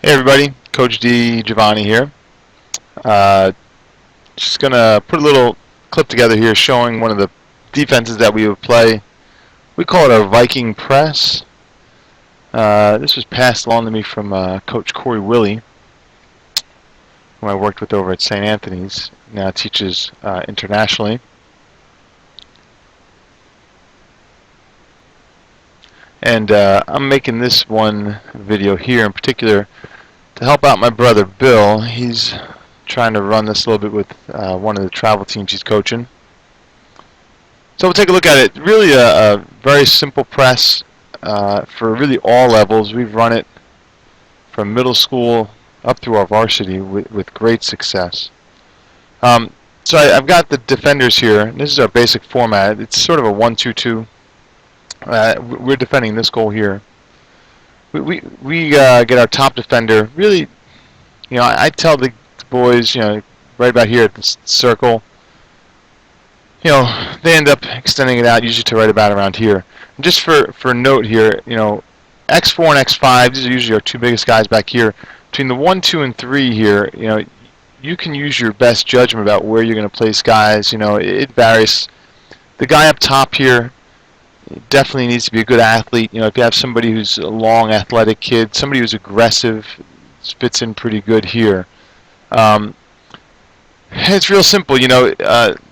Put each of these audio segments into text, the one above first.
Hey everybody, Coach D Giovanni here. Uh, just gonna put a little clip together here showing one of the defenses that we would play. We call it our Viking Press. This was passed along to me from Coach Corey Willie, who I worked with over at St. Anthony's. Now teaches internationally. And I'm making this one video here in particular to help out my brother Bill. He's trying to run this a little bit with one of the travel teams he's coaching. So we'll take a look at it. Really a very simple press for really all levels. We've run it from middle school up through our varsity with great success. So I've got the defenders here. This is our basic format. It's sort of a 1-2-2. We're defending this goal here. We get our top defender. Really, I tell the boys, right about here at the circle, they end up extending it out usually to right about around here. And just for note here, X4 and X5, these are usually our two biggest guys back here. Between the 1, 2, and 3 here, you can use your best judgment about where you're going to place guys. It varies. The guy up top here definitely needs to be a good athlete. If you have somebody who's a long, athletic kid, somebody who's aggressive, fits in pretty good here. It's real simple.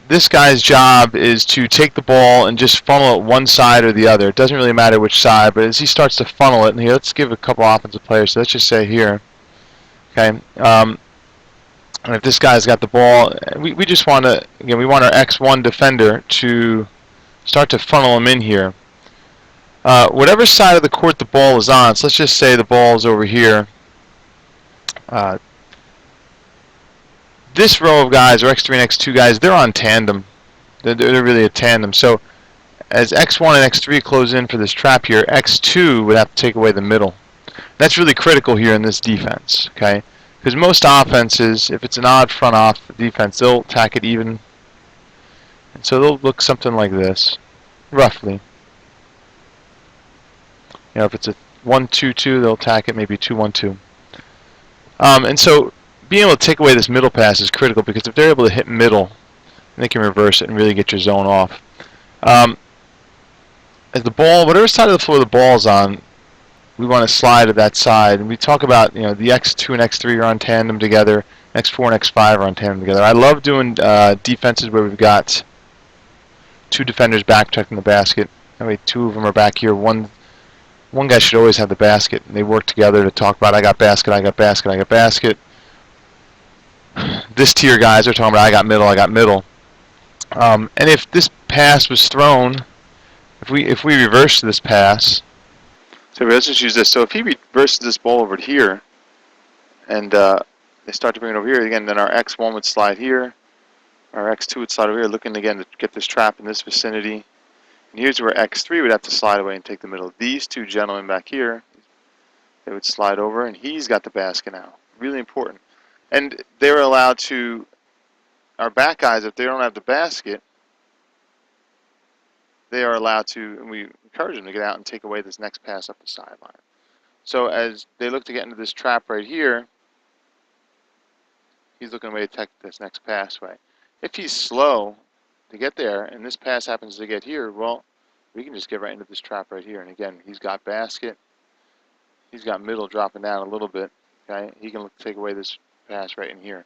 This guy's job is to take the ball and just funnel it one side or the other. It doesn't really matter which side, but as he starts to funnel it, and here, let's give a couple offensive players. So let's just say here, okay. And if this guy's got the ball, we just want to, again, we want our X1 defender to start to funnel him in here. Whatever side of the court the ball is on, so let's just say the ball is over here. This row of guys, or X3 and X2 guys, they're on tandem. They're really a tandem. So as X1 and X3 close in for this trap here, X2 would have to take away the middle. That's really critical here in this defense, okay? Because most offenses, if it's an odd front off defense, they'll tack it even. And so they'll look something like this, roughly. If it's a 1-2-2, they'll tack it maybe 2-1-2. And so being able to take away this middle pass is critical, because if they're able to hit middle, they can reverse it and really get your zone off. As the ball, whatever side of the floor the ball's on, we want to slide to that side. And we talk about, the X2 and X3 are on tandem together, X4 and X5 are on tandem together. I love doing defenses where we've got two defenders back protecting the basket. That way, two of them are back here. One guy should always have the basket, and they work together to talk about, I got basket, I got basket, I got basket. This tier guys are talking about, I got middle, I got middle. And if this pass was thrown, if we reverse this pass, so let's just use this. So if he reverses this ball over here, and they start to bring it over here again, then our X1 would slide here, our X2 would slide over here, looking again to get this trap in this vicinity. And here's where X3 would have to slide away and take the middle. These two gentlemen back here, they would slide over, and he's got the basket now. Really important. And they're allowed to, our back guys, if they don't have the basket, they are allowed to, and we encourage them to get out and take away this next pass up the sideline. So as they look to get into this trap right here, he's looking away to take this next pass way. If he's slow to get there, and this pass happens to get here, well, we can just get right into this trap right here. And again, he's got basket, he's got middle dropping down a little bit. Okay, he can look to take away this pass right in here.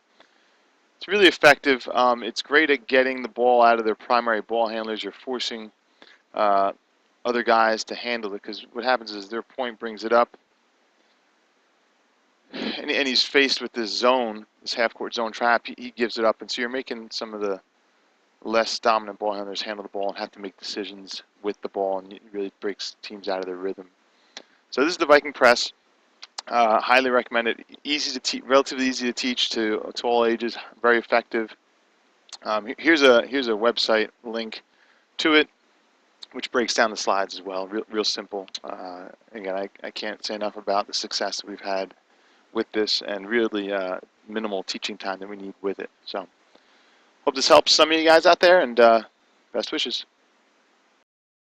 It's really effective. It's great at getting the ball out of their primary ball handlers. You're forcing other guys to handle it, because what happens is their point brings it up, and he's faced with this zone, this half-court zone trap. He gives it up, and so you're making some of the less dominant ball handlers handle the ball and have to make decisions with the ball, and it really breaks teams out of their rhythm. So this is the Viking Press. Highly recommend it. Easy to teach, relatively easy to teach to all ages. Very effective. Here's a website link to it, which breaks down the slides as well. Real simple. Again, I can't say enough about the success that we've had with this, and really minimal teaching time that we need with it. So hope this helps some of you guys out there, and best wishes.